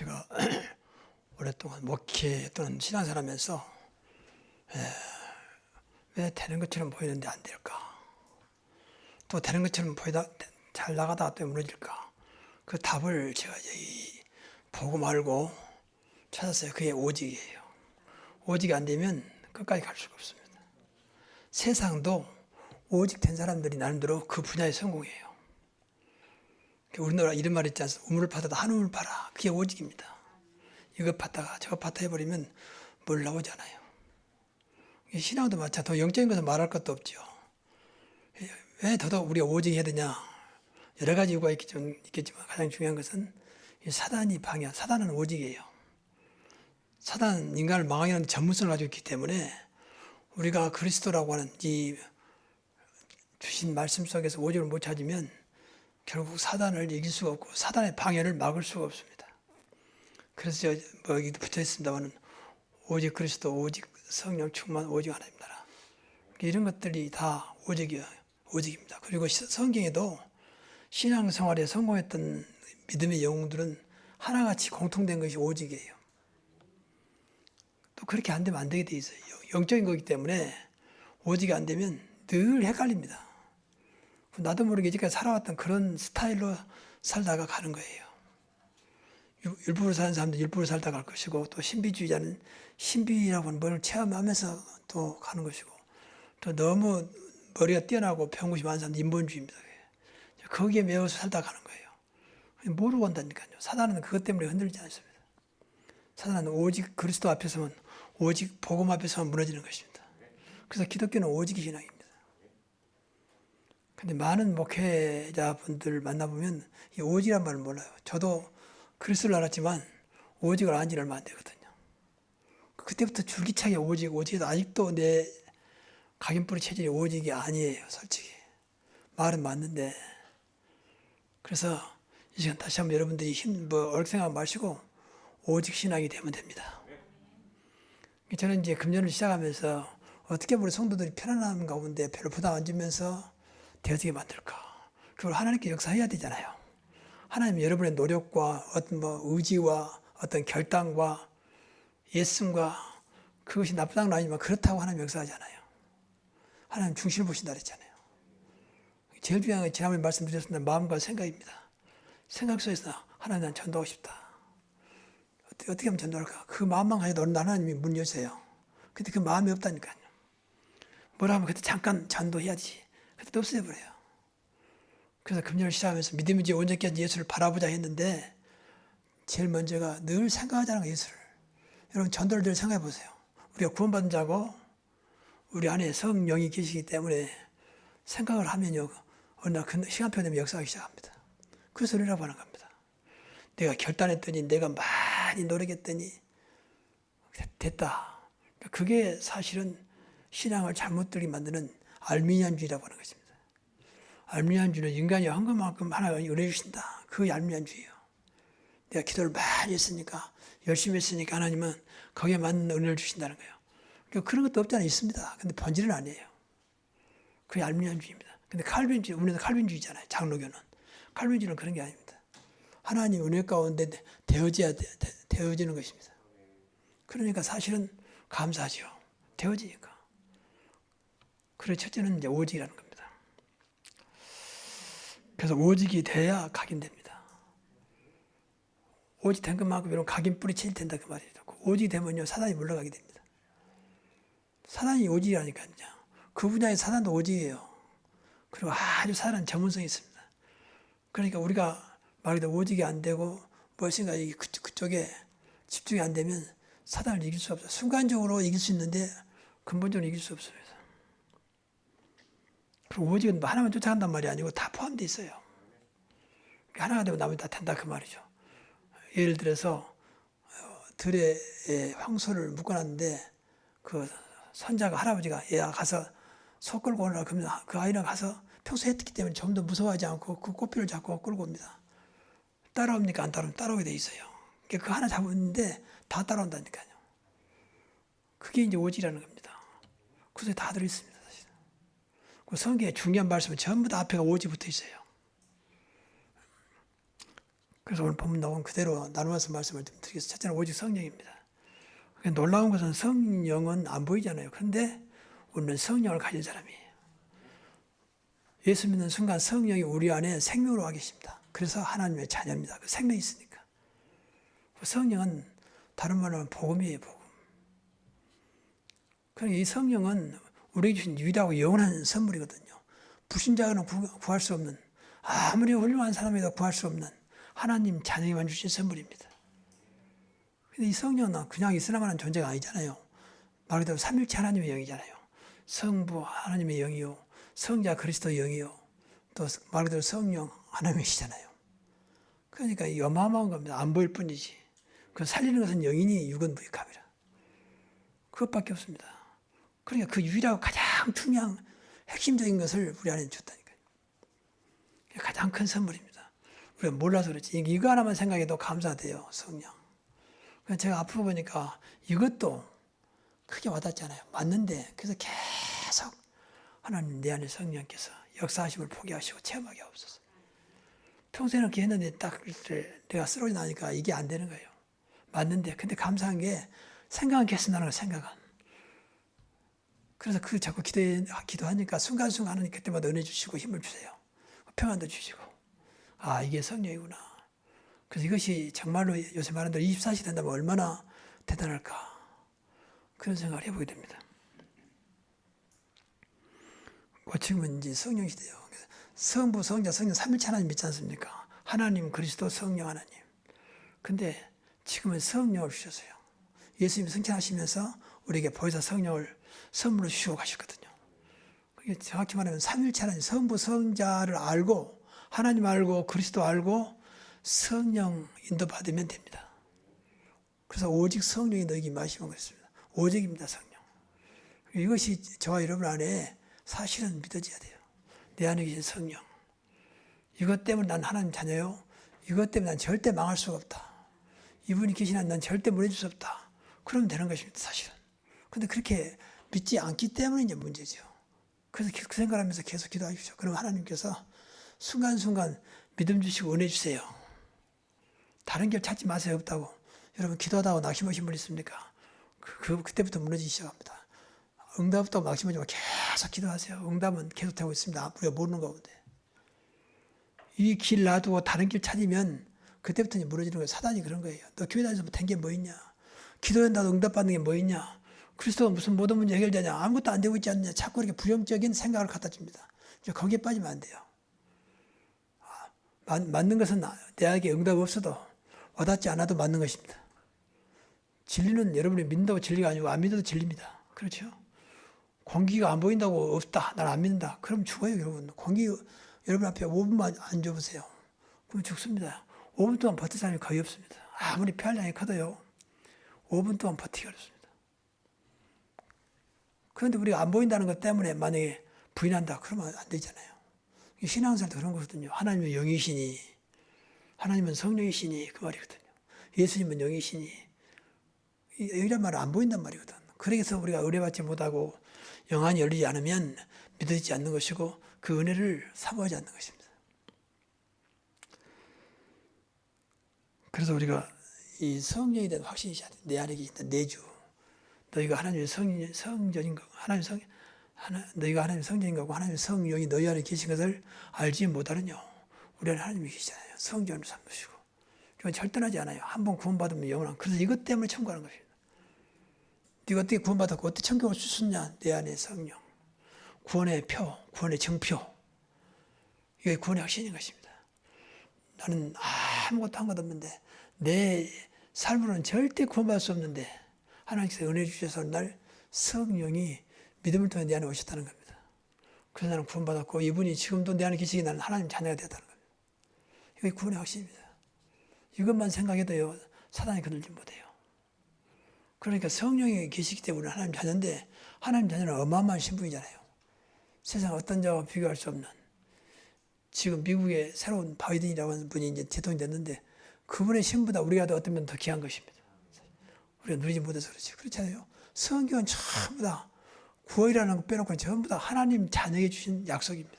제가 오랫동안 목회 또는 신앙생활하면서 왜 되는 것처럼 보이는데 안 될까? 또 되는 것처럼 보이다 잘 나가다 또 무너질까? 그 답을 제가 여기 보고 말고 찾았어요. 그게 오직이에요. 오직이 안 되면 끝까지 갈 수가 없습니다. 세상도 오직 된 사람들이 나름대로 그 분야에 성공해요. 우리나라 이런 말 있지 않습니까? 우물을 파다가 한 우물 파라. 그게 오직입니다. 이거 파다가 저거 파다 해버리면 뭘 나오잖아요. 신앙도 마찬가지로 영적인 것은 말할 것도 없죠. 왜 더더욱 우리가 오직 해야 되냐? 여러 가지 이유가 있겠지만 가장 중요한 것은 사단이 방해한, 사단은 오직이에요. 사단은 인간을 망하게 하는 전문성을 가지고 있기 때문에 우리가 그리스도라고 하는 이 주신 말씀 속에서 오직을 못 찾으면 결국 사단을 이길 수가 없고 사단의 방해를 막을 수가 없습니다. 그래서 여기도 붙어 있습니다만 오직 그리스도, 오직 성령 충만, 오직 하나님 나라. 이런 것들이 다 오직입니다. 그리고 성경에도 신앙생활에 성공했던 믿음의 영웅들은 하나같이 공통된 것이 오직이에요. 또 그렇게 안 되면 안 되게 돼 있어요. 영적인 거기 때문에 오직이 안 되면 늘 헷갈립니다. 나도 모르게 이제까지 살아왔던 그런 스타일로 살다가 가는 거예요. 율법으로 사는 사람도 율법으로 살다 갈 것이고, 또 신비주의자는 신비라고 하는 뭘 체험하면서 또 가는 것이고, 또 너무 머리가 뛰어나고 병굿이 많은 사람도 인본주의입니다. 거기에 매여서 살다 가는 거예요. 모르고 온다니까요. 사단은 그것 때문에 흔들리지 않습니다. 사단은 오직 그리스도 앞에서만, 오직 복음 앞에서만 무너지는 것입니다. 그래서 기독교는 오직의 신앙입니다. 근데 많은 목회자분들 만나보면 이 오직이란 말을 몰라요. 저도 그리스도를 알았지만 오직을 안 지 얼마 안 되거든요. 그때부터 줄기차게 오직해도 아직도 내 각인뿌리 체질이 오직이 아니에요. 솔직히. 말은 맞는데. 그래서 이 시간 다시 한번 여러분들이 얼생각 마시고 오직 신앙이 되면 됩니다. 저는 이제 금년을 시작하면서 어떻게 우리 성도들이 편안함 가운데 별로 부담 안 주면서 되어지게 만들까? 그걸 하나님께 역사해야 되잖아요. 하나님은 여러분의 노력과 어떤 의지와 어떤 결단과 예씀과 그것이 나쁘다는 건 아니지만 그렇다고 하나님 역사하잖아요. 하나님 중심을 보신다 그랬잖아요. 제일 중요한 건 지난번에 말씀드렸습니다. 마음과 생각입니다. 생각 속에서 하나님 난 전도하고 싶다. 어떻게 하면 전도할까? 그 마음만 가지고 하나님이 문 여세요. 근데 그 마음이 없다니까요. 뭐라 하면 그때 잠깐 전도해야지. 그때 없애버려요. 그래서 금년을 시작하면서 믿음이지 온전케 예수를 바라보자 했는데 제일 먼저가 늘 생각하자는 거예요. 예수를. 여러분 전도를 늘 생각해 보세요. 우리가 구원받은 자고 우리 안에 성령이 계시기 때문에 생각을 하면요. 어느 날 그 시간표 되면 역사하기 시작합니다. 그 소리라고 하는 겁니다. 내가 결단했더니 내가 많이 노력했더니 됐다. 그게 사실은 신앙을 잘못 들게 만드는 알미니안주의라고 하는 것입니다. 알미니안주의는 인간이 한 것만큼 하나님이 은혜 주신다. 그게 알미니안주의예요. 내가 기도를 많이 했으니까 열심히 했으니까 하나님은 거기에 맞는 은혜를 주신다는 거예요. 그러니까 그런 것도 없지 않아 있습니다. 근데 본질은 아니에요. 그게 알미니안주의입니다. 근데 칼빈주의, 우리는 칼빈주의잖아요. 장로교는. 칼빈주의는 그런 게 아닙니다. 하나님 은혜 가운데 되어지는 것입니다. 그러니까 사실은 감사하죠. 되어지니까. 그래서 첫째는 이제 오직이라는 겁니다. 그래서 오직이 돼야 각인됩니다. 오직 된 것만큼 여러분 각인 뿌리 쳐야 된다 그 말이죠. 오직이 되면요 사단이 물러가게 됩니다. 사단이 오직이라니까요. 그 분야의 사단도 오직이에요. 그리고 아주 사단은 전문성이 있습니다. 그러니까 우리가 말하기도 오직이 안 되고 무엇인가 그쪽에 집중이 안 되면 사단을 이길 수 없어요. 순간적으로 이길 수 있는데 근본적으로 이길 수 없어요. 그리고 오직은 하나만 쫓아간단 말이 아니고 다 포함되어 있어요. 하나가 되면 나머지 다 된다 그 말이죠. 예를 들어서 들에 황소를 묶어놨는데 그 선자가 할아버지가 얘가 가서 소 끌고 오느라 그러면 그 아이랑 가서 평소에 했기 때문에 좀 더 무서워하지 않고 그 꼬피를 잡고 끌고 옵니다. 따라옵니까? 안 따라오면 따라오게 돼 있어요. 그 하나 잡았는데 다 따라온다니까요. 그게 이제 오직이라는 겁니다. 그 속에 다 들어있습니다. 사실은. 그 성경에 중요한 말씀은 전부 다 앞에가 오직 붙어 있어요. 그래서 오늘 본문 나온 그대로 나누어서 말씀을 좀 드리겠습니다. 첫째는 오직 성령입니다. 놀라운 것은 성령은 안 보이잖아요. 그런데 우리는 성령을 가진 사람이에요. 예수 믿는 순간 성령이 우리 안에 생명으로 와 계십니다. 그래서 하나님의 자녀입니다. 그 생명이 있으니까. 성령은 다른 말로 하면 복음이에요. 복음. 그러니까 이 성령은 우리에게 주신 유일하고 영원한 선물이거든요. 불신자는 구할 수 없는, 아무리 훌륭한 사람이라도 구할 수 없는 하나님 자녀에게만 주신 선물입니다. 근데 이 성령은 그냥 있으나마는 존재가 아니잖아요. 말 그대로 삼일체 하나님의 영이잖아요. 성부 하나님의 영이요, 성자 그리스도의 영이요, 또 말 그대로 성령 하나님이시잖아요. 그러니까 이 어마어마한 겁니다. 안 보일 뿐이지. 그 살리는 것은 영이니 육은 무익함이라. 그것밖에 없습니다. 그러니까 그 유일하고 가장 중요한 핵심적인 것을 우리 안에 줬다니까요. 가장 큰 선물입니다. 우리가 몰라서 그렇지. 이거 하나만 생각해도 감사돼요. 성령. 제가 앞으로 보니까 이것도 크게 와닿잖아요. 맞는데 그래서 계속 하나님 내 안에 성령께서 역사하심을 포기하시고 체험하게 없어서 평소에는 그렇게 했는데 딱 내가 쓰러져 나니까 이게 안 되는 거예요. 맞는데 근데 감사한 게 생각은 계속나는 거예요. 생각은. 그래서 그 자꾸 기도하니까 순간순간 하나님 그때마다 은혜 주시고 힘을 주세요. 평안도 주시고 아 이게 성령이구나. 그래서 이것이 정말로 요새 말하는 대로 24시 된다면 얼마나 대단할까 그런 생각을 해보게 됩니다. 지금은 이제 성령 시대예요. 성부, 성자, 성령 삼일체 하나님 믿지 않습니까? 하나님, 그리스도, 성령 하나님. 근데 지금은 성령을 주셨어요. 예수님이 승천하시면서 우리에게 보혜사 성령을 선물로 주시고 가셨거든요. 그게 정확히 말하면 삼일체 하나님, 성부, 성자를 알고 하나님 알고 그리스도 알고 성령 인도받으면 됩니다. 그래서 오직 성령이 너에게 임하시면 그랬습니다. 오직입니다. 성령. 이것이 저와 여러분 안에 사실은 믿어져야 돼요. 내 안에 계신 성령. 이것 때문에 난 하나님 자녀요. 이것 때문에 난 절대 망할 수가 없다. 이분이 계시나 난 절대 무너질 수 없다. 그러면 되는 것입니다. 사실은. 근데 그렇게 믿지 않기 때문에 이제 문제죠. 그래서 그 생각하면서 계속 기도하십시오. 그럼 하나님께서 순간순간 믿음 주시고 은혜 주세요. 다른 길 찾지 마세요. 없다고. 여러분 기도하다가 낙심하신 분 있습니까? 그때부터 무너지기 시작합니다. 응답 없다고 낙심하지 말고 계속 기도하세요. 응답은 계속 되고 있습니다. 우리가 모르는 가운데. 이 길 놔두고 다른 길 찾으면 그때부터 이제 무너지는 거예요. 사단이 그런 거예요. 너 교회 다니면서 된 게 뭐 있냐? 기도한다고 응답받는 게 뭐 있냐? 그리스도가 무슨 모든 문제 해결되냐? 아무것도 안 되고 있지 않느냐? 자꾸 이렇게 부정적인 생각을 갖다 줍니다. 거기에 빠지면 안 돼요. 맞는 것은 내에게 응답 없어도 와닿지 않아도 맞는 것입니다. 진리는 여러분이 믿는다고 진리가 아니고 안 믿어도 진리입니다. 그렇죠? 공기가 안 보인다고 없다. 난 안 믿는다. 그럼 죽어요, 여러분. 공기 여러분 앞에 5분만 앉아보세요. 그럼 죽습니다. 5분 동안 버틸 사람이 거의 없습니다. 아무리 폐활량이 커도요. 5분 동안 버티기 어렵습니다. 그런데 우리가 안 보인다는 것 때문에 만약에 부인한다. 그러면 안 되잖아요. 신앙생활도 그런 거거든요. 하나님은 영이시니, 하나님은 성령이시니 그 말이거든요. 예수님은 영이시니 영이란 말은 안 보인단 말이거든. 그래서 우리가 의뢰받지 못하고 영안이 열리지 않으면 믿어지지 않는 것이고 그 은혜를 사모하지 않는 것입니다. 그래서 우리가 이 성령에 대한 확신이 있어야 돼. 내 안에 계신다. 내주. 너희가 하나님의 성전인 거고 너희가 하나님의 성전인 거고 하나님의 성령이 너희 안에 계신 것을 알지 못하느냐. 우리 안에 하나님이 계시잖아요. 성전을 삼으시고. 그건 절대하지 않아요. 한번 구원받으면 영원한. 그래서 이것 때문에 청구하는 것입니다. 네가 어떻게 구원받았고 어떻게 천국을 줄 수 있냐. 내 안에 성령. 구원의 표, 구원의 증표. 이게 구원의 확신인 것입니다. 나는 아무것도 한 것 없는데 내 삶으로는 절대 구원받을 수 없는데 하나님께서 은혜 주셔서 날 성령이 믿음을 통해 내 안에 오셨다는 겁니다. 그래서 나는 구원받았고 이분이 지금도 내 안에 계시기 나는 하나님 자녀가 되었다는 겁니다. 이게 구원의 확신입니다. 이것만 생각해도요 사단이 거들지 못해요. 그러니까 성령이 계시기 때문에 하나님 자녀인데 하나님 자녀는 어마어마한 신분이잖아요. 세상 어떤 자와 비교할 수 없는. 지금 미국의 새로운 바이든이라고 하는 분이 이제 대통령이 됐는데 그분의 신분보다 우리가 더 어떤 면 더 귀한 것입니다. 우리가 누리지 못해서 그렇지. 그렇잖아요. 성경은 전부 다 구원이라는 거 빼놓고는 전부 다 하나님 자녀에게 주신 약속입니다.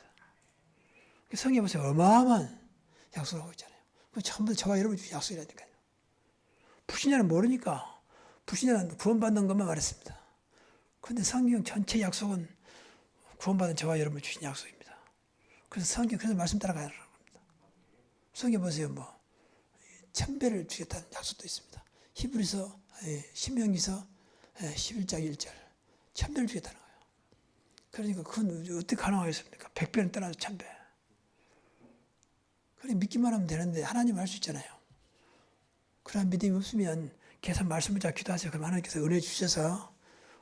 성경에 보세요. 어마어마한 약속을 하고 있잖아요. 그 전부 저와 여러분 주신 약속이라니까요. 불신자는 모르니까 불신자는 구원받는 것만 말했습니다. 그런데 성경 전체 약속은 구원받은 저와 여러분 주신 약속입니다. 그래서 성경 그래서 말씀 따라가야 합니다. 성경 보세요. 뭐 천배를 주겠다는 약속도 있습니다. 히브리서 신명기서 11장 1절 천배를 주겠다는 거예요. 그러니까 그건 어떻게 가능하겠습니까? 100배는 떠나서 1000배. 그래 믿기만 하면 되는데 하나님 할 수 있잖아요. 그런 믿음이 없으면 계속 말씀 붙잡고 기도하세요. 그럼 하나님께서 은혜 주셔서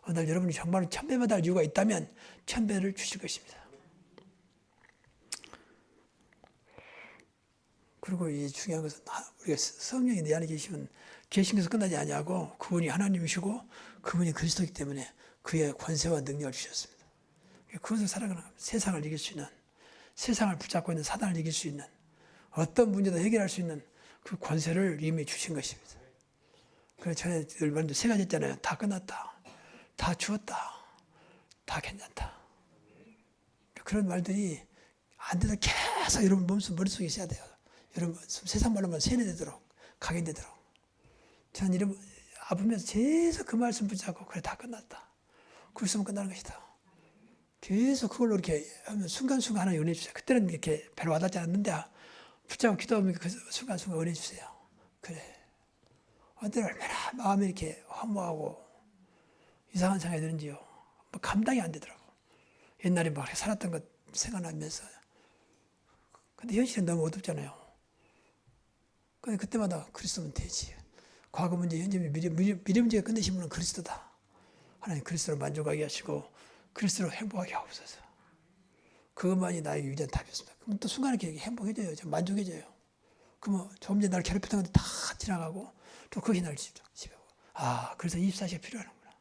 오늘 여러분이 정말 1000배 받을 이유가 있다면 1000배를 주실 것입니다. 그리고 이 중요한 것은 우리가 성령이 내 안에 계시면 계신 것에서 끝나지 아니하고 그분이 하나님이시고 그분이 그리스도이기 때문에 그의 권세와 능력을 주셨습니다. 그것을 살아가는 겁니다. 세상을 이길 수 있는, 세상을 붙잡고 있는 사단을 이길 수 있는, 어떤 문제도 해결할 수 있는 그 권세를 이미 주신 것입니다. 그래서 전에 먼저 세 가지 했잖아요. 다 끝났다, 다 주었다, 다 괜찮다. 그런 말들이 안 돼도 계속 여러분 머릿속에 있어야 돼요. 여러분 세상 말로만 세뇌되도록, 각인되도록. 저는 이런 아프면서 계속 그 말씀 붙잡고 그래 다 끝났다. 그랬으면 끝나는 것이다. 계속 그걸로 이렇게 하면 순간순간 하나 은혜 주세요. 그때는 이렇게 별로 와닿지 않는데 붙잡고 기도하면 그 순간순간 은혜 주세요. 그래. 어떤 얼마나 마음이 이렇게 허무하고 이상한 생각이 드는지요. 뭐 감당이 안 되더라고. 옛날에 막 살았던 것 생각나면서. 근데 현실은 너무 어둡잖아요. 근데 그때마다 그리스도면 되지. 과거 문제, 현재 문제, 미래 문제가 끝내신 분은 그리스도다. 하나님 그리스도로 만족하게 하시고 그리스도로 행복하게 하옵소서. 그것만이 나에게 유일한 답이었습니다. 그럼 또 순간에 이렇게 행복해져요. 좀 만족해져요. 그러면 조금 전에 나를 괴롭혔던 것도 다 지나가고 또 거기 나를 집어오고. 그래서 24시가 필요하는구나.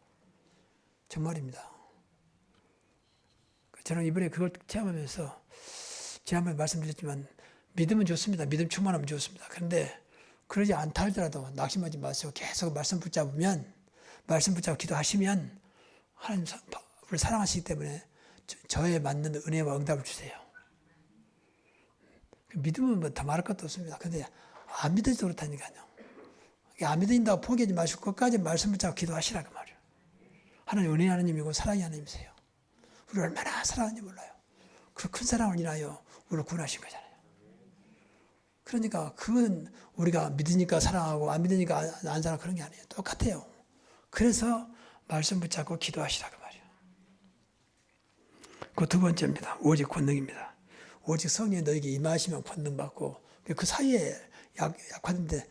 정말입니다. 저는 이번에 그걸 체험하면서 지난번에 말씀드렸지만 믿음은 좋습니다. 믿음 충만하면 좋습니다. 그런데 그러지 않다 할지라도 낙심하지 마시고 계속 말씀 붙잡으면 말씀 붙잡고 기도하시면 하나님 우리를 사랑하시기 때문에 저에 맞는 은혜와 응답을 주세요. 믿음은 뭐 더 말할 것도 없습니다. 근데 안 믿어지도 그렇다니까요. 안 믿어진다고 포기하지 마시고 끝까지 말씀 붙잡고 기도하시라 그 말이에요. 하나님 은혜의 하나님이고 사랑의 하나님이세요. 우리를 얼마나 사랑하는지 몰라요. 그 큰 사랑을 인하여 우리를 구원하신 거잖아요. 그러니까 그건 우리가 믿으니까 사랑하고 안 믿으니까 안 사랑 그런 게 아니에요. 똑같아요. 그래서 말씀 붙잡고 기도하시라 그 말이에요. 그 두 번째입니다. 오직 권능입니다. 오직 성령이 너에게 임하시면 권능받고 그 사이에 약화된데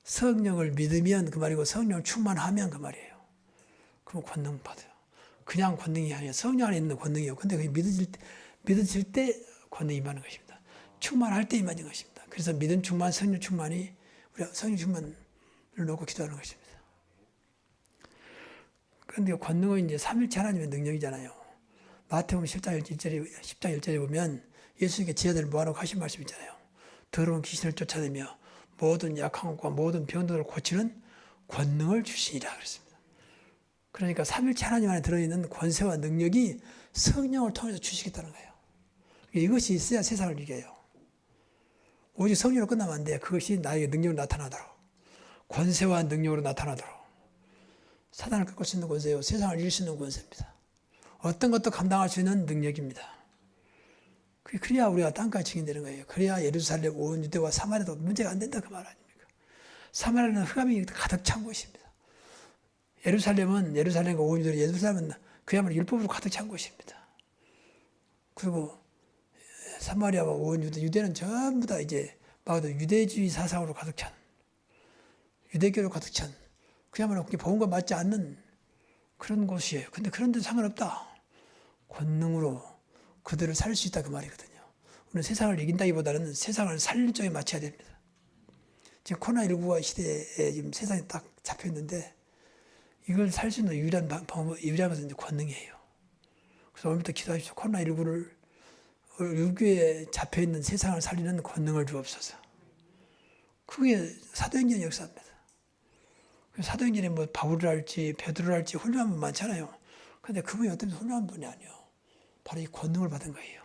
성령을 믿으면 그 말이고 성령을 충만하면 그 말이에요. 그럼 권능 받아요. 그냥 권능이 아니에요. 성령 안에 있는 권능이에요. 근데 그게 믿어질 때 권능이 임하는 것입니다. 충만할 때 임하는 것입니다. 그래서 믿음 충만, 성령 충만이 우리가 성령 충만을 놓고 기도하는 것입니다. 그런데 권능은 이제 삼일체 하나님의 능력이잖아요. 마태복음 10장 1절에 보면 예수님께 제자들을 모아놓고 하신 말씀 있잖아요. 더러운 귀신을 쫓아내며 모든 약한 것과 모든 병들을 고치는 권능을 주시니라 그랬습니다. 그러니까 삼일체 하나님 안에 들어있는 권세와 능력이 성령을 통해서 주시겠다는 거예요. 이것이 있어야 세상을 이겨요. 오직 성령으로 끝나면 안 돼. 그것이 나에게 능력으로 나타나도록 권세와 능력으로 나타나도록 사단을 꺾을 수 있는 권세요. 세상을 이길 수 있는 권세입니다. 어떤 것도 감당할 수 있는 능력입니다. 그래야 우리가 땅까지 증인되는 거예요. 그래야 예루살렘 온 유대와 사마리아도 문제가 안 된다 그 말 아닙니까? 사마리아는 흑암이 가득 찬 곳입니다. 예루살렘과 온 유대, 예루살렘은 그야말로 율법으로 가득 찬 곳입니다. 그리고 사마리아와 온 유대는 전부 다 이제 막 유대주의 사상으로 가득 찬, 유대교로 가득 찬, 그야말로 복음과 맞지 않는 그런 곳이에요. 근데 그런 데도 상관없다. 권능으로 그들을 살릴 수 있다 그 말이거든요. 우리는 세상을 이긴다기보다는 세상을 살릴 쪽에 맞춰야 됩니다. 지금 코로나19가 시대에 지금 세상에 딱 잡혀 있는데 이걸 살 수 있는 유일한 방법, 유일한 것은 이제 권능이에요. 그래서 오늘부터 기도하십시오. 코로나19를 유교에 잡혀 있는 세상을 살리는 권능을 주옵소서. 그게 사도행전의 역사입니다. 사도행전에 뭐 바울을 할지 베드로를 할지 훌륭한 분 많잖아요. 그런데 그분이 어떤 훌륭한 분이 아니에요. 바로 이 권능을 받은 거예요.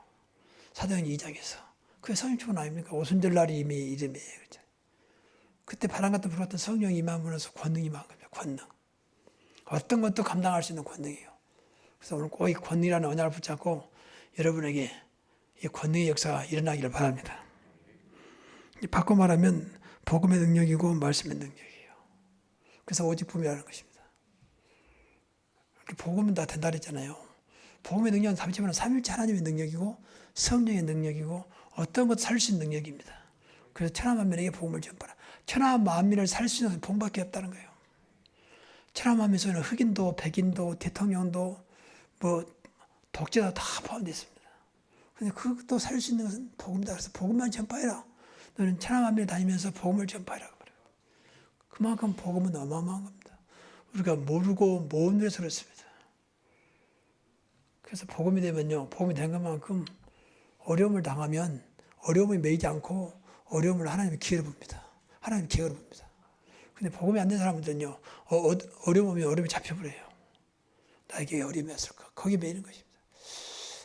사도행전 2장에서 그게 성령 충만 아닙니까? 오순절날이 이미 이름이에요. 그렇죠? 그때 바람 같은 불 같은 성령이 임함으로써 권능이 임한 겁니다. 권능. 어떤 것도 감당할 수 있는 권능이에요. 그래서 오늘 꼭 이 권능이라는 언약을 붙잡고 여러분에게 이 권능의 역사가 일어나기를 바랍니다. 바꿔 말하면 복음의 능력이고 말씀의 능력이에요. 그래서 오직 부흥이라는 것입니다. 복음은 다 된다 그랬잖아요. 복음의 능력은 삼위체는 삼위일체 하나님의 능력이고 성령의 능력이고 어떤 것도 살 수 있는 능력입니다. 그래서 천하만민에게 복음을 전파라. 천하만민을 살 수 있는 복음밖에 없다는 거예요. 천하만민에서는 흑인도 백인도 대통령도 뭐 독재도 다 포함되어 있습니다. 근데 그것도 살 수 있는 것은 복음이다. 그래서 복음만 전파해라. 너는 천하만민을 다니면서 복음을 전파해라. 그만큼 복음은 어마어마한 겁니다. 우리가 모르고 모은 데서 그렇습니다. 그래서 복음이 되면요, 복음이 된 것만큼 어려움을 당하면 어려움이 매이지 않고 어려움을 하나님의 기회로 봅니다. 하나님의 기회로 봅니다. 근데 복음이 안 된 사람들은요, 어려움 오면 어려움이 잡혀버려요. 나에게 어려움이 왔을까? 거기에 매이는 것입니다.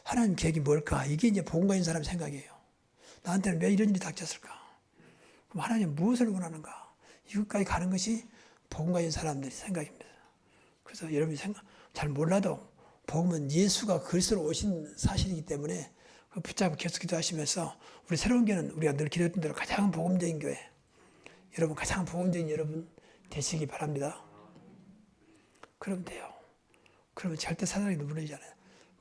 하나님 계획이 뭘까? 이게 이제 복음 가진 사람 생각이에요. 나한테는 왜 이런 일이 닥쳤을까? 그럼 하나님 무엇을 원하는가? 이것까지 가는 것이 복음 가진 사람들의 생각입니다. 그래서 여러분이 잘 몰라도 복음은 예수가 그리스도로 오신 사실이기 때문에 붙잡고 계속 기도하시면서 우리 새로운 교회는 우리가 늘 기도했던 대로 가장 복음적인 교회, 여러분 가장 복음적인 여러분 되시기 바랍니다. 그러면 돼요. 그러면 절대 사단에게 무너지잖아요.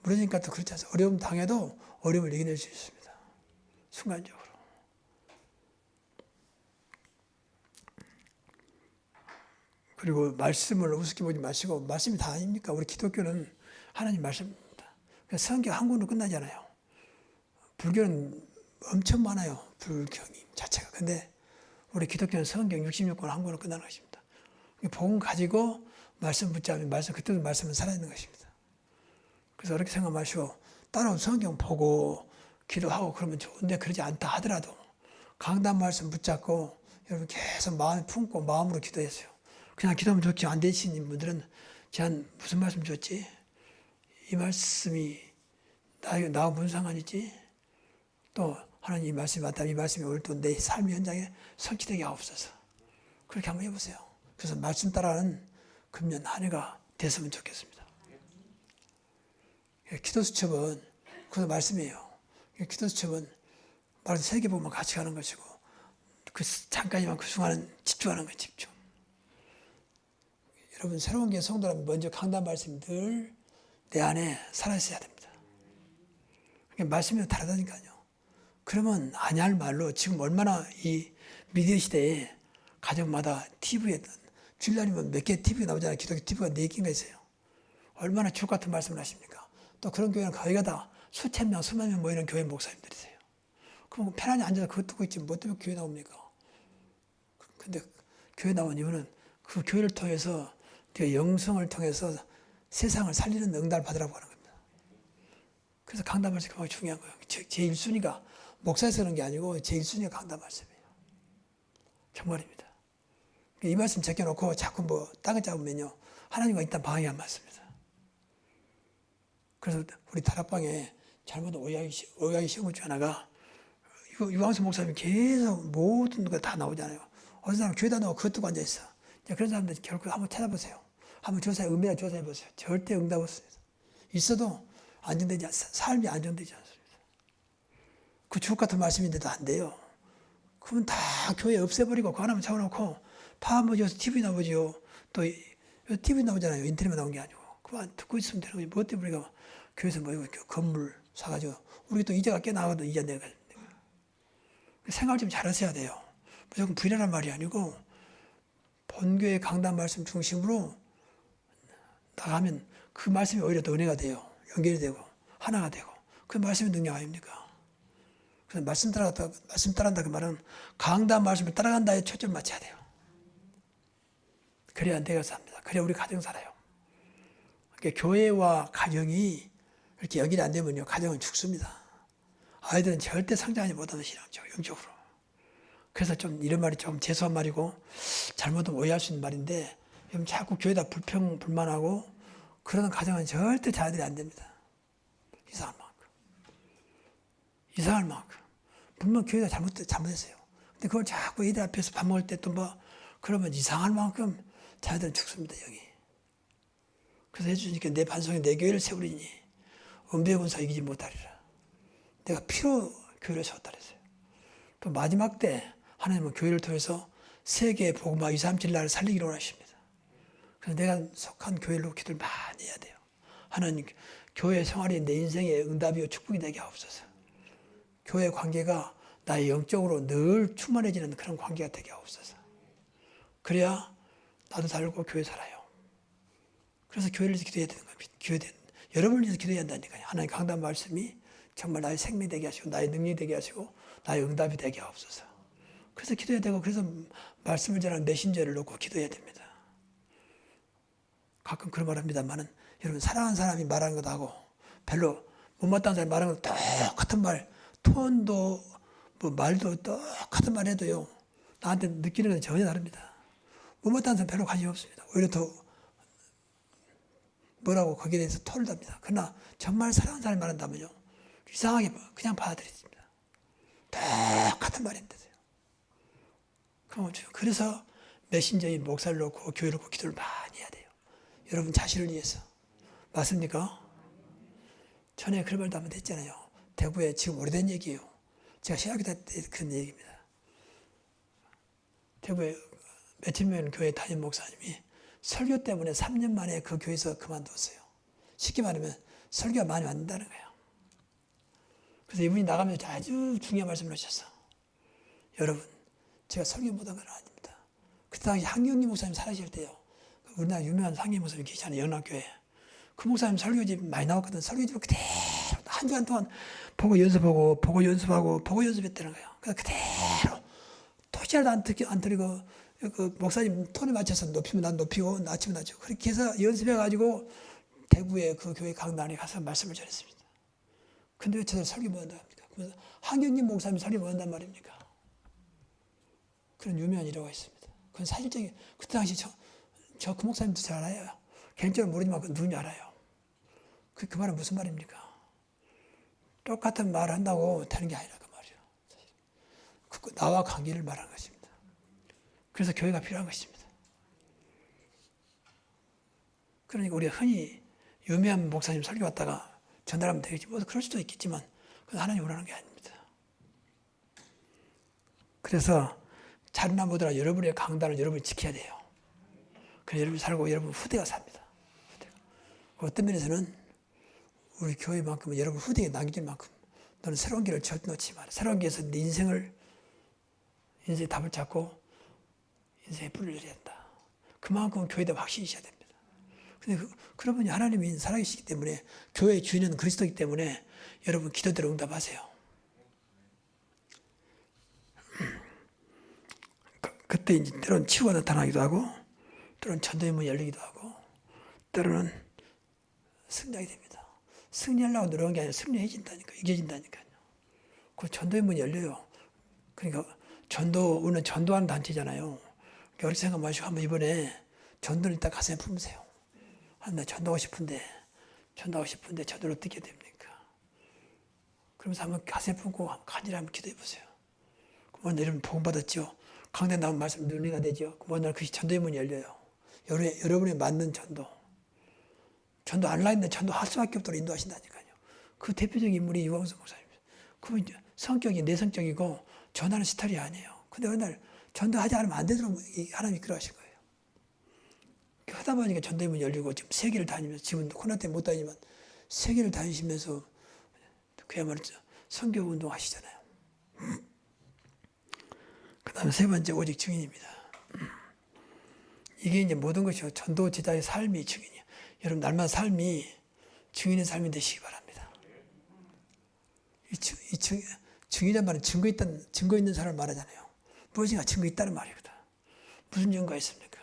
무너지니까 또 그렇지 않아요. 어려움 당해도 어려움을 이겨낼 수 있습니다. 순간적으로. 그리고 말씀을 우습게 보지 마시고 말씀이 다 아닙니까? 우리 기독교는 하나님 말씀입니다. 성경 한 권으로 끝나잖아요. 불교는 엄청 많아요. 불경이 자체가. 근데 우리 기독교는 성경 66권 한 권으로 끝나는 것입니다. 복음 가지고 말씀 붙잡으면 그때도 말씀은 살아있는 것입니다. 그래서 그렇게 생각 마시고 따로 성경 보고 기도하고 그러면 좋은데 그러지 않다 하더라도 강단 말씀 붙잡고 여러분 계속 마음에 품고 마음으로 기도했어요. 그냥 기도하면 좋지 안 되시는 분들은 제한 무슨 말씀 줬지? 이 말씀이 나하고 무슨 상관이지? 또 하나님 이 말씀이 맞다. 이 말씀이 오늘 또 내 삶 현장에 성취되게 하옵소서. 그렇게 한번 해보세요. 그래서 말씀 따라하는 금년 한 해가 됐으면 좋겠습니다. 기도 수첩은 그것도 말씀이에요. 기도 수첩은 말 세개 보면 같이 가는 것이고 그 잠깐이만 그 순간은 집중하는 거예요. 집중. 여러분 새로운 게 성도라면 먼저 강단 말씀이 늘 내 안에 살아있어야 됩니다. 말씀이 다르다니까요. 그러면 아니 할 말로 지금 얼마나 이 미디어 시대에 가정마다 TV에 주일날이면 몇 개 TV 나오잖아요. 기독교 TV가 4개인가 있어요. 얼마나 주옥 같은 말씀을 하십니까? 또 그런 교회는 거기가 다 수천 명, 수만 명 모이는 교회 목사님들이세요. 그럼 편안히 앉아서 그거 듣고 있지 뭐 때문에 교회 나옵니까? 근데 교회 나온 이유는 그 교회를 통해서 그 영성을 통해서 세상을 살리는 응답을 받으라고 하는 겁니다. 그래서 강단 말씀이 굉장히 중요한 거예요. 제1순위가 목사에서 그런 게 아니고 제1순위가 강단 말씀이에요. 정말입니다. 이 말씀 제껴놓고 자꾸 뭐 땅을 잡으면요. 하나님과 일단 방향이 안 맞습니다. 그래서 우리 다락방에 잘못 오해하기 쉬운 것 중 하나가 유광수 목사님이 계속 모든 거 다 나오잖아요. 어떤 사람 교회다 나오고 그것 두고 앉아있어. 그런 사람들 결국 한번 찾아보세요. 한번 은밀하게 조사해보세요. 절대 응답 없습니다. 있어도 삶이 안정되지 않습니다. 그 주옥 같은 말씀인데도 안 돼요. 그러면 다 교회 없애버리고 그 하나만 잡아놓고 다 뭐 여기서 TV 나오지요. 또 TV 나오잖아요. 인터넷만 나온 게 아니고. 그만 듣고 있으면 되는 거지. 뭐 때문에 우리가 교회에서 뭐 건물 사가지고 우리 또 이자가 꽤 나가도 이자 내가 생각을 좀 잘하셔야 돼요. 무조건 부인하란 말이 아니고 본교의 강단 말씀 중심으로 나가면 그 말씀이 오히려 더 은혜가 돼요. 연결이 되고 하나가 되고 그 말씀의 능력 아닙니까? 그래서 말씀 따라간다 그 말은 강단 말씀을 따라간다에 초점을 맞춰야 돼요. 그래야 내가 삽니다. 그래야 우리 가정 살아요. 그러니까 교회와 가정이 이렇게 연결이 안 되면요 가정은 죽습니다. 아이들은 절대 성장하지 못하는 신앙적 영적으로. 그래서 좀 이런 말이 좀 재수한 말이고 잘못하면 오해할 수 있는 말인데 자꾸 교회에다 불만하고 그러는 가정은 절대 자녀들이 안 됩니다. 이상할 만큼. 분명 교회가 잘못했어요. 근데 그걸 자꾸 애들 앞에서 밥 먹을 때 또 뭐 그러면 이상할 만큼 자녀들은 죽습니다. 여기. 그래서 해주니까 내 반성에 내 교회를 세우리니 은배의 군사 이기지 못하리라. 내가 피로 교회를 세웠다 그랬어요. 또 마지막 때 하나님은 교회를 통해서 세계의 복음화 237 나라를 살리기로 원하십니다. 그래서 내가 속한 교회로 기도를 많이 해야 돼요. 하나님, 교회 생활이 내 인생의 응답이요 축복이 되게 하옵소서. 교회 관계가 나의 영적으로 늘 충만해지는 그런 관계가 되게 하옵소서. 그래야 나도 살고 교회 살아요. 그래서 교회를 위해서 기도해야 되는 겁니다. 여러분을 위해서 기도해야 한다니까요. 하나님 강단 말씀이 정말 나의 생명이 되게 하시고 나의 능력이 되게 하시고 나의 응답이 되게 하옵소서. 그래서 기도해야 되고 그래서 말씀을 전하는 메신저를 놓고 기도해야 됩니다. 가끔 그런 말 합니다만은 여러분 사랑하는 사람이 말하는 것하고 별로 못마땅한 사람이 말하는 것 똑같은 말 톤도 뭐 말도 똑같은 말 해도요 나한테 느끼는 건 전혀 다릅니다. 못마땅한 사람 별로 관심이 없습니다. 오히려 더 뭐라고 거기에 대해서 토를 답니다. 그러나 정말 사랑하는 사람이 말한다면요 이상하게 그냥 받아들입니다. 똑같은 말인데도요. 그래서 메신저인 목사를 놓고 교회를 놓고 기도를 많이 해야 돼요. 여러분 자신을 위해서. 맞습니까? 전에 그런 말도 한번 했잖아요. 대구에 지금 오래된 얘기예요. 제가 신학교 다닐 때 그런 얘기입니다. 대구에 며칠 면 교회 담임 목사님이 설교 때문에 3년 만에 그 교회에서 그만뒀어요. 쉽게 말하면 설교가 많이 안 된다는 거예요. 그래서 이분이 나가면서 아주 중요한 말씀을 하셨어. 여러분, 제가 설교 못한 건 아닙니다. 그때 당시 한경림 목사님 살아계실 때요. 우리나라 유명한 상임 목사님 계시잖아요. 연합교회. 그 목사님 설교집 많이 나왔거든. 설교집을 그대로 한 주간 동안 보고 연습하고 보고 연습했다는 거예요. 그래서 그대로 토시라도 안 들이고 그 목사님 톤에 맞춰서 높이면 난 높이고 낮추면 낮추고 그렇게 해서 연습해가지고 대구의 그 교회 강단에 가서 말씀을 전했습니다. 근데 왜 저들 설교 못한다 합니까? 그래서 한경림 목사님이 설교 못한단 말입니까? 그런 유명한 일화가 있습니다. 그건 사실적인 그때 당시 저 그 목사님도 잘 알아요. 개인적으로 모르지만 그 누군지 알아요. 그 말은 무슨 말입니까? 똑같은 말을 한다고 되는 게 아니라 그 말이에요. 나와 관계를 말하는 것입니다. 그래서 교회가 필요한 것입니다. 그러니까 우리가 흔히 유명한 목사님 설교 왔다가 전달하면 되겠지. 뭐 그럴 수도 있겠지만 그건 하나님 원하는 게 아닙니다. 그래서 잘나 못하나 여러분의 강단을 여러분이 지켜야 돼요. 그래서 여러분이 살고 여러분 후대가 삽니다. 후대가. 어떤 면에서는 우리 교회만큼은 여러분 후대에 남길 만큼 너는 새로운 길을 절대 놓지 마라. 새로운 길에서 네 인생의 답을 찾고 인생의 뿌리를 내야 한다. 그만큼 교회에 확신이 있어야 됩니다. 근데 그러면 하나님이 살아계시기 때문에 교회의 주인은 그리스도이기 때문에 여러분 기도대로 응답하세요. 그때 이제 때로는 치유가 나타나기도 하고 때로는 전도의 문이 열리기도 하고 때로는 승리하게 됩니다. 승리하려고 노력한 게 아니라 승리해진다니까 이겨진다니까요. 그 전도의 문이 열려요. 그러니까 우리는 전도하는 단체잖아요. 그렇게 생각 마시고 한번 이번에 전도를 딱 가슴에 품으세요. 나 전도하고 싶은데 전도를 어떻게 됩니까? 그러면서 한번 가슴에 품고 간절히 한번 기도해 보세요. 그러면 여러분 복음 받았죠. 강단 나온 말씀 눈이가 되죠. 그러면 그 전도의 문이 열려요. 여러분이 맞는 전도 안 하려는데 전도할 수밖에 없도록 인도하신다니까요. 그 대표적인 인물이 유광수 목사님입니다. 그분 성격이 내성적이고 전하는 스타일이 아니에요. 근데 어느 날 전도하지 않으면 안 되도록 하나님이 그러하신 거예요. 하다 보니까 전도의 문이 열리고 지금 세계를 다니면서 지금 코로나 때문에 못 다니지만 세계를 다니시면서 그야말로 선교 운동 하시잖아요. 그 다음에 세 번째 오직 증인입니다. 이게 이제 모든 것이요. 전도 제자의 삶이 증인이에요. 여러분 날마다 삶이 증인의 삶이 되시기 바랍니다. 증인이란 말은 증거 있는 사람을 말하잖아요. 무엇인가 증거 있다는 말이거든. 무슨 증거가 있습니까?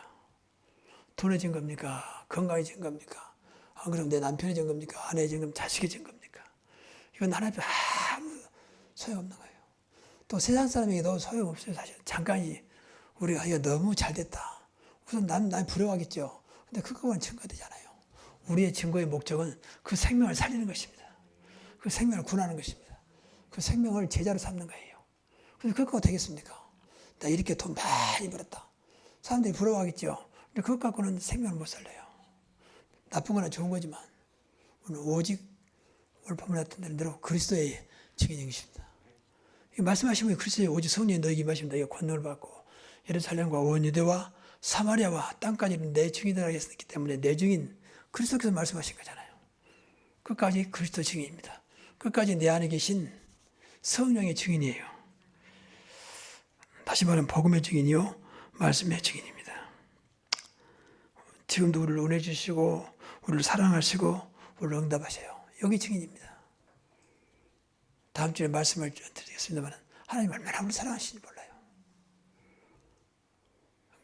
돈의 증거입니까? 건강의 증거입니까? 안 그러면 내 남편의 증거입니까? 아내의 증거입니까? 자식의 증거입니까? 이건 하나님 앞에 아무 소용없는 거예요. 또 세상 사람에게도 소용없어요. 사실 잠깐이 우리가 이거 너무 잘 됐다. 우선 난 부러워하겠죠. 근데 그거는 증거되잖아요. 우리의 증거의 목적은 그 생명을 살리는 것입니다. 그 생명을 구원하는 것입니다. 그 생명을 제자로 삼는 거예요. 그래서 그것 갖고 되겠습니까? 나 이렇게 돈 많이 벌었다. 사람들이 부러워하겠죠. 근데 그것 갖고는 생명을 못 살려요. 나쁜 거나 좋은 거지만 오늘 오직 오늘 본문 같은 대로 그리스도의 증인인 것입니다. 말씀하시면 그리스도의 오직 성령이 너에게 임하시면 너희가 권능을 받고 예루살렘과 온 유대와 사마리아와 땅까지 내 증인이라 했기 때문에 내 증인 그리스도께서 말씀하신 거잖아요. 끝까지 그리스도 증인입니다. 끝까지 내 안에 계신 성령의 증인이에요. 다시 말하면 복음의 증인이요 말씀의 증인입니다. 지금도 우리를 은혜 주시고 우리를 사랑하시고 우리를 응답하셔요. 여기 증인입니다. 다음 주에 말씀을 드리겠습니다만 하나님 얼마나 우리를 사랑하시는지 몰라요.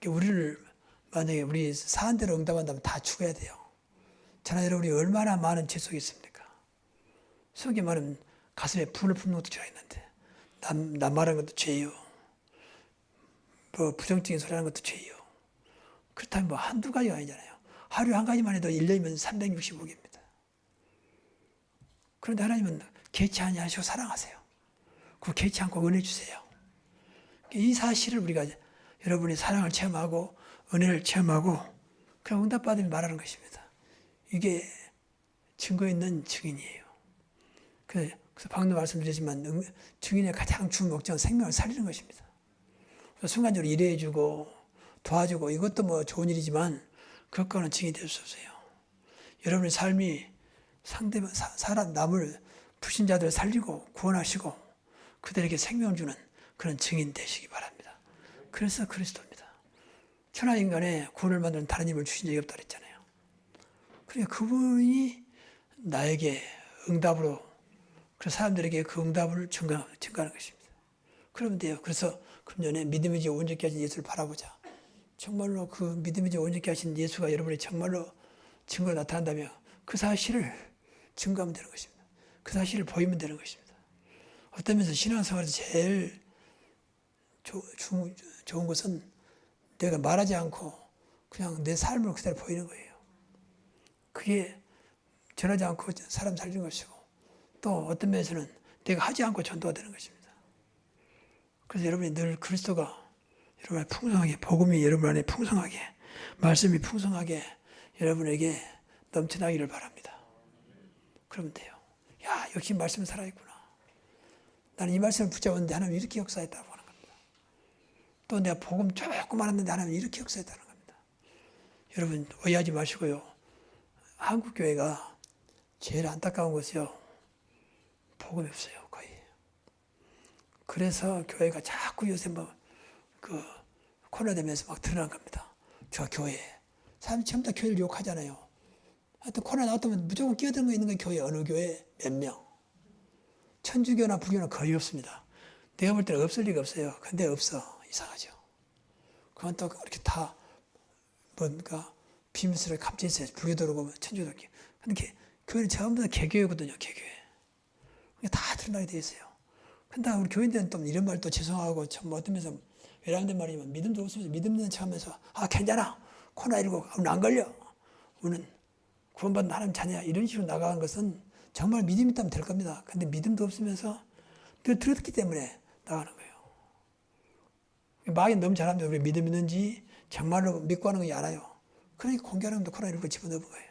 우리를 만약에 우리 사한 대로 응답한다면 다 죽어야 돼요. 저나 여러분이 얼마나 많은 죄 속에 있습니까? 속에 말하면 가슴에 불을 품는 것도 죄가 있는데 남 말하는 것도 죄예요. 뭐 부정적인 소리 하는 것도 죄예요. 그렇다면 뭐 한두 가지가 아니잖아요. 하루에 한 가지만 해도 1년이면 365개입니다. 그런데 하나님은 개치 아니하시고 사랑하세요. 그 개치 않고 은혜 주세요. 이 사실을 우리가 여러분이 사랑을 체험하고 은혜를 체험하고 그냥 응답받으면 말하는 것입니다. 이게 증거 있는 증인이에요. 그래서 방금 말씀드렸지만 증인의 가장 주 목적은 생명을 살리는 것입니다. 순간적으로 일해주고 도와주고 이것도 뭐 좋은 일이지만 그것과는 증인이 될 수 없어요. 여러분의 삶이 상대방 사람 남을 불신자들을 살리고 구원하시고 그들에게 생명을 주는 그런 증인 되시기 바랍니다. 그래서 그리스도입니다. 천하인간의 구원을 만드는 다른 힘을 주신 적이 없다 그랬잖아요. 그러니까 그분이 나에게 응답으로 그래서 사람들에게 그 응답을 증가하는 것입니다. 그러면 돼요. 그래서 금년에 믿음이지 온전케 하신 예수를 바라보자. 정말로 그 믿음이지 온전케 하신 예수가 여러분이 정말로 증거로 나타난다면 그 사실을 증거하면 되는 것입니다. 그 사실을 보이면 되는 것입니다. 어떤 면에서 신앙생활에서 제일 좋은 것은 내가 말하지 않고 그냥 내 삶을 그대로 보이는 거예요. 그게 전하지 않고 사람 살리는 것이고 또 어떤 면에서는 내가 하지 않고 전도가 되는 것입니다. 그래서 여러분이 늘 그리스도가 여러분 안에 풍성하게 복음이 여러분 안에 풍성하게 말씀이 풍성하게 여러분에게 넘쳐나기를 바랍니다. 그러면 돼요. 야 역시 말씀은 살아있구나. 나는 이 말씀을 붙잡았는데 하나님 이렇게 역사했다고 하는 겁니다. 또 내가 복음 조금 알았는데 하나님 이렇게 역사했다는 겁니다. 여러분 오해하지 마시고요. 한국 교회가 제일 안타까운 것이요. 복음이 없어요 거의. 그래서 교회가 자꾸 요새 그 코로나 되면서 막 드러난 겁니다. 저 교회. 사람이 전부 다 교회를 욕하잖아요. 하여튼 코로나 나왔다면 무조건 끼어드는 거 있는 건 교회. 어느 교회 몇 명. 천주교나 불교는 거의 없습니다. 내가 볼 때는 없을 리가 없어요. 근데 없어. 이상하죠. 그건 또 이렇게 다 뭔가 비밀스럽게 감춰 있어요. 불교도 그러고 천주교도 그렇게. 근데 교회는 전부 다 개교회거든요. 개교회. 다 드러나게 돼 있어요. 근데 우리 교인들은 또 이런 말도 죄송하고 참 어떤 면에서 외람된 말이지만 믿음도 없으면서 믿음 있는 척하면서 괜찮아. 코로나19 안 걸려. 우리는 구원받는 하나님 자녀야. 이런 식으로 나가는 것은 정말 믿음이 있다면 될 겁니다. 근데 믿음도 없으면서 늘 들었기 때문에 나가는 거예요. 말이 너무 잘하면 우리 믿음 있는지 정말로 믿고 하는 건지 알아요. 그러니까 공개하는 것도 코로나19를 집어넣은 거예요.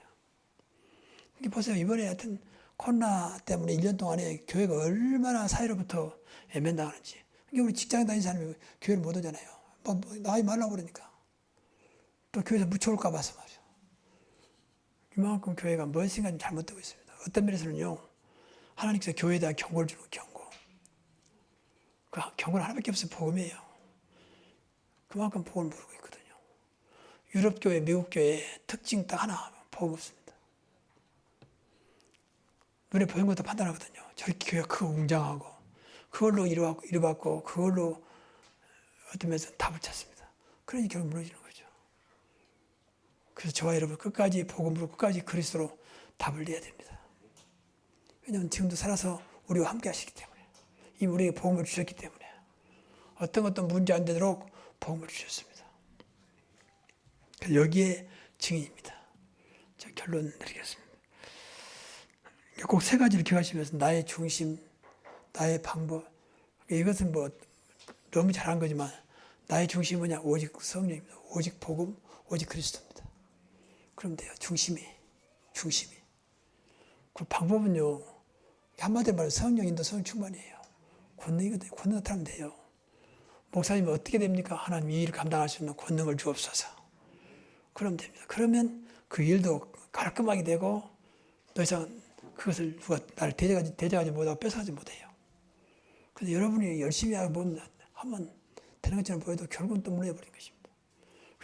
보세요. 이번에 하여튼 코로나 때문에 1년 동안에 교회가 얼마나 사회로부터 외면당하는지. 그러니까 우리 직장에 다니는 사람이 교회를 못 오잖아요. 나가지 말라고 그러니까. 또 교회에서 묻혀올까 봐서 말이죠. 이만큼 교회가 뭔 생각이 잘못되고 있습니다. 어떤 면에서는요. 하나님께서 교회에 대한 경고를 주는 경고. 그 경고는 하나밖에 없어요. 복음이에요. 그만큼 복음을 모르고 있거든요. 유럽 교회, 미국 교회 특징 딱 하나 복음 없습니다. 눈에 보이는 것도 판단하거든요. 저렇게 교회가 크고 웅장하고 그걸로 이루받고 그걸로 어떤 면에서 답을 찾습니다. 그러니 결국 무너지는 거죠. 그래서 저와 여러분 끝까지 복음으로 끝까지 그리스도로 답을 내야 됩니다. 왜냐하면 지금도 살아서 우리와 함께 하시기 때문에 이미 우리에게 복음을 주셨기 때문에 어떤 문제 안 되도록 복음을 주셨습니다. 그래서 여기에 증인입니다. 자, 결론 드리겠습니다. 꼭 세 가지를 기억하시면서 나의 중심, 나의 방법. 이것은 뭐 너무 잘한 거지만 나의 중심이 뭐냐? 오직 성령입니다. 오직 복음, 오직 그리스도입니다. 그럼 돼요. 중심이. 그 방법은요. 한마디로 말해 성령 인도, 성령 충만이에요. 권능이거든요. 권능 나타나면 돼요. 목사님은 어떻게 됩니까? 하나님 이 일을 감당할 수 있는 권능을 주옵소서. 그러면 됩니다. 그러면 그 일도 깔끔하게 되고 더 이상 그것을 누가 나를 대적하지 못하고 뺏어가지 못해요. 그런데 여러분이 열심히 하면 되는 것처럼 보여도 결국은 또 무너져버린 것입니다.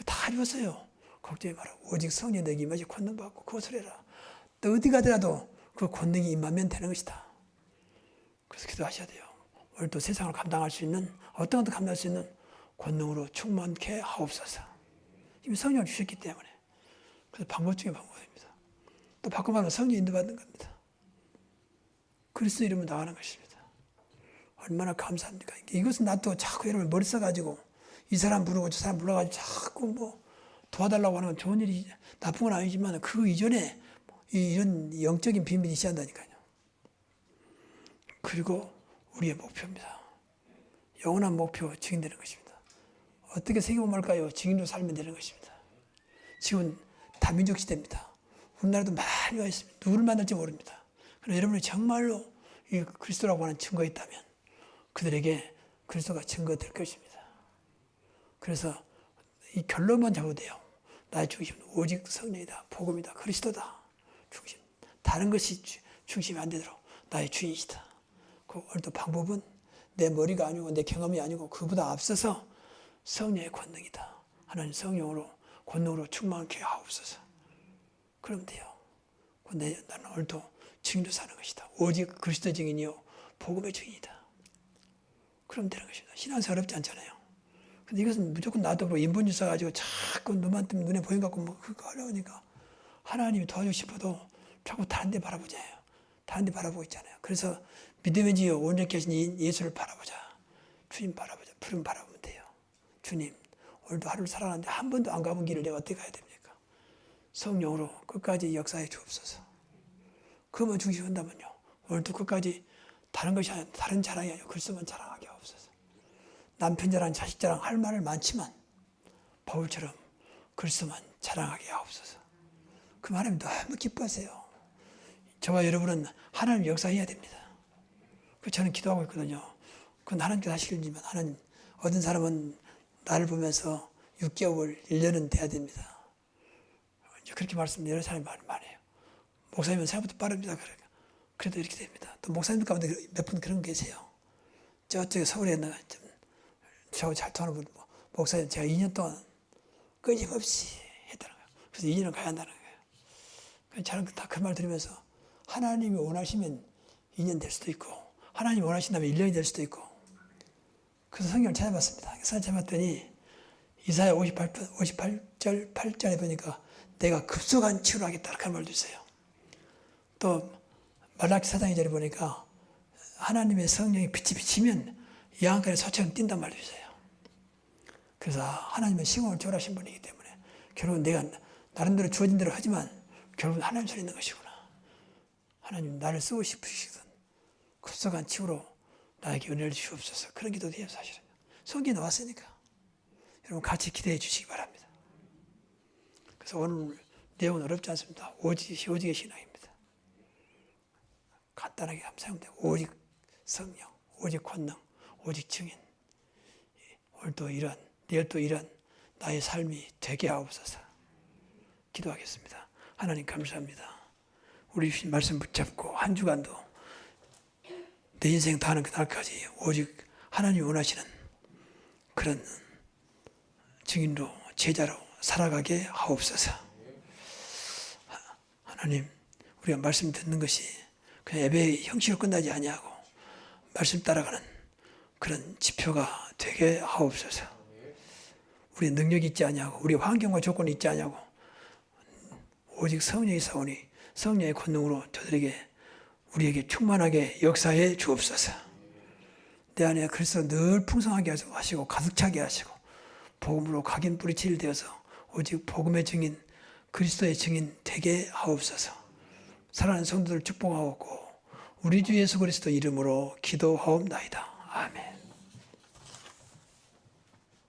다 이루었어요. 걱정이 말고 오직 성령 내게 임하시 권능 받고 그것을 해라. 또 어디 가더라도 그 권능이 임하면 되는 것이다. 그래서 기도하셔야 돼요. 오늘 또 세상을 감당할 수 있는 어떤 것도 감당할 수 있는 권능으로 충만케 하옵소서. 이미 성령을 주셨기 때문에. 그래서 방법 중에 방법입니다. 또 바꿔 말하면 성령 인도받는 겁니다. 그리스도 이름으로 나가는 것입니다. 얼마나 감사합니까? 이것은 나도 자꾸 여러분 머리 써가지고 이 사람 부르고 저 사람 불러가지고 자꾸 뭐 도와달라고 하는 건 좋은 일이 나쁜 건 아니지만 그 이전에 이런 영적인 비밀이 있어야 한다니까요. 그리고 우리의 목표입니다. 영원한 목표 증인되는 것입니다. 어떻게 세계고 말까요? 증인으로 살면 되는 것입니다. 지금 다민족 시대입니다. 우리나라도 많이 와 있습니다. 누구를 만날지 모릅니다. 그러나 여러분이 정말로 이 그리스도라고 하는 증거가 있다면 그들에게 그리스도가 증거될 것입니다. 그래서 이 결론만 잡아도 돼요. 나의 중심은 오직 성령이다. 복음이다. 그리스도다. 중심. 다른 것이 중심이 안 되도록 나의 주인이시다. 그 오늘도 방법은 내 머리가 아니고 내 경험이 아니고 그보다 앞서서 성령의 권능이다. 하나님 성령으로 권능으로 충만케 하옵소서. 그러면 돼요. 나는 오늘도 증인으로 사는 것이다. 오직 그리스도 증인이요 복음의 증인이다. 그럼 되는 것입니다. 신앙생활 어렵지 않잖아요. 근데 이것은 무조건 나도 뭐 인본주의 써가지고 자꾸 눈만 뜨면 눈에 보인 것 같고 뭐 그거 어려우니까 하나님이 도와주고 싶어도 자꾸 다른 데 바라보잖아요. 다른 데 바라보고 있잖아요. 그래서 믿음의 지요 온전케 하신 예수를 바라보자. 주님 바라보자. 푸른 바라보면 돼요. 주님 오늘도 하루를 살아가는데 한 번도 안 가본 길을 내가 어떻게 가야 됩니까? 성령으로 끝까지 역사해 주옵소서. 그것만 중심한다면요. 오늘도 끝까지 다른 것이 아니라 다른 자랑이 아니라 그리스도만 자랑하게 하옵소서. 남편 자랑, 자식 자랑 할 말은 많지만 바울처럼 그리스도만 자랑하게 하옵소서. 그 하나님 너무 기뻐하세요. 저와 여러분은 하나님 역사해야 됩니다. 그 저는 기도하고 있거든요. 그건 하나님께서 하시겠지만 하나님 어떤 사람은 나를 보면서 6개월, 1년은 돼야 됩니다. 그렇게 말씀드리는 여러 사람이 많아요. 목사님은 생각보다 빠릅니다. 그래도 이렇게 됩니다. 또 목사님 가운데 몇 분 그런 분 계세요. 저쪽에 서울에 있는 저하고 잘 통하는 분, 목사님 제가 2년 동안 끊임없이 했다는 거예요. 그래서 2년은 가야 한다는 거예요. 저는 다 그 말 들으면서 하나님이 원하시면 2년 될 수도 있고 하나님이 원하신다면 1년이 될 수도 있고 그래서 성경을 찾아봤습니다. 성경을 찾아봤더니 이사야 58절 8절에 보니까 내가 급속한 치유를 하겠다 그런 말도 있어요. 또 말라기 4장 2절에 보니까 하나님의 성령이 빛이 비치면 양간에 소처럼 뛴단 말도 있어요. 그래서 하나님은 시공을 초월하신 분이기 때문에 결국은 내가 나름대로 주어진 대로 하지만 결국은 하나님 손에 있는 것이구나. 하나님 나를 쓰고 싶으시거든 급속한 치유로 나에게 은혜를 주옵소서. 그런 기도도 해요. 사실은 성경에 나왔으니까 여러분 같이 기대해 주시기 바랍니다. 그래서 오늘 내용은 어렵지 않습니다. 오직의 신앙입니다. 간단하게 사용되고 오직 성령, 오직 권능, 오직 증인. 오늘도 이런 내일 또 이런 나의 삶이 되게 하옵소서. 기도하겠습니다. 하나님 감사합니다. 우리 주신 말씀 붙잡고 한 주간도 내 인생 다하는 그날까지 오직 하나님이 원하시는 그런 증인으로 제자로 살아가게 하옵소서. 하나님 우리가 말씀 듣는 것이 그냥 예배의 형식으로 끝나지 아니하고 말씀 따라가는 그런 지표가 되게 하옵소서. 우리의 능력이 있지 아니하고 우리의 환경과 조건이 있지 아니하고 오직 성령이 사오니 성령의 권능으로 저들에게 우리에게 충만하게 역사해 주옵소서. 내 안에 그리스도 늘 풍성하게 하시고 가득 차게 하시고 복음으로 각인 뿌리칠 되어서 오직 복음의 증인 그리스도의 증인 되게 하옵소서. 사랑하는 성도들 축복하옵고 우리 주 예수 그리스도 이름으로 기도하옵나이다. 아멘.